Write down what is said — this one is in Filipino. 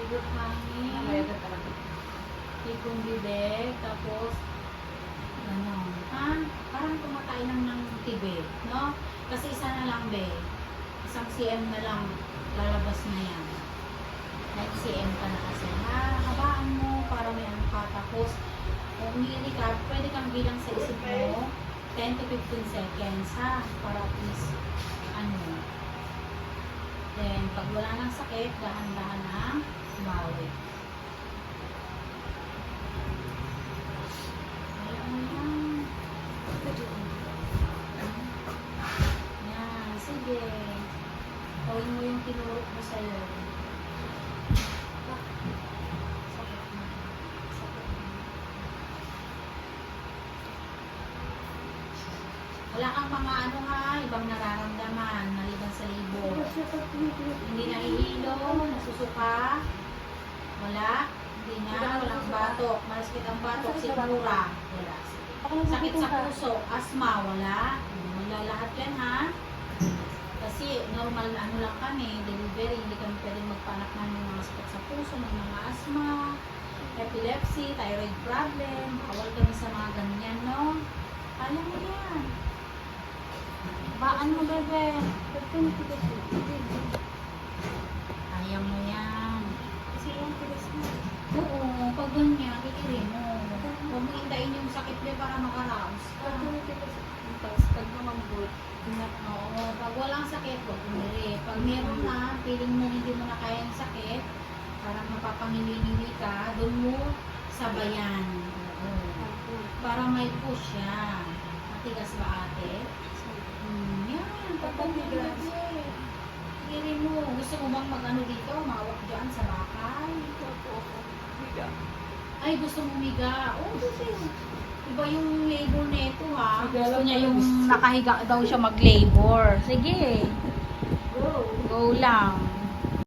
Ligot hangin. Tipong bibig. Tapos, ano, parang tumatay lang ng tibe, no? Kasi isa na lang, be. Isang cm na lang, lalabas na yan. Next cm ka na kasi. Habaan mo para may ano ka. Tapos, kung umili ka, pwede kang bilang sa isip mo, 10 to 15 seconds, ha? Para at least, ano. Then, pag wala ng sakit, dahan-dahan na bawi. Yan, sige. Gawin mo yung tinuro ko sa'yo. Sakit na. Sakit na. Wala kang mga ano ha, ibang nararamdaman, maliban sa libo. Hindi nahihilo, nasusuka. Wala. Hindi na, walang batok. Malasakit ang batok, sigura. Wala. Sakit sa puso, asma, wala. Wala lahat yan ha. Kasi normal na ano lang kami, delivery, hindi kami pwedeng magpanak ng mga sakit sa puso, ng mga asma, epilepsy, thyroid problem, bawal kami sa mga ganyan, no? Kaya mo yan. Baan mo, bebe. Kaya mo yan. Kasi yung tigas mo. Oo, pag ganyan, ikirin mo. Huwag mo hintayin yung sakit mo para makaraos ka. Pag lumambot, Oo, pag walang sakit, huwag umiri. Pag meron na, feeling mo hindi mo na kaya yung sakit, parang mapapangilinig ka, doon mo sabayan. Oo. Para may push siya. Matigas ba ate? Yan, pagpapagbigas. Ikirin mo. Gusto mo bang mag-ano dito? Mawak dyan sa bakal? Ay, gusto mo miga. Oh, kasi iba yung labor nito ha. Gusto niya yung nakahiga daw siya mag-labor. Sige. Go. Go lang.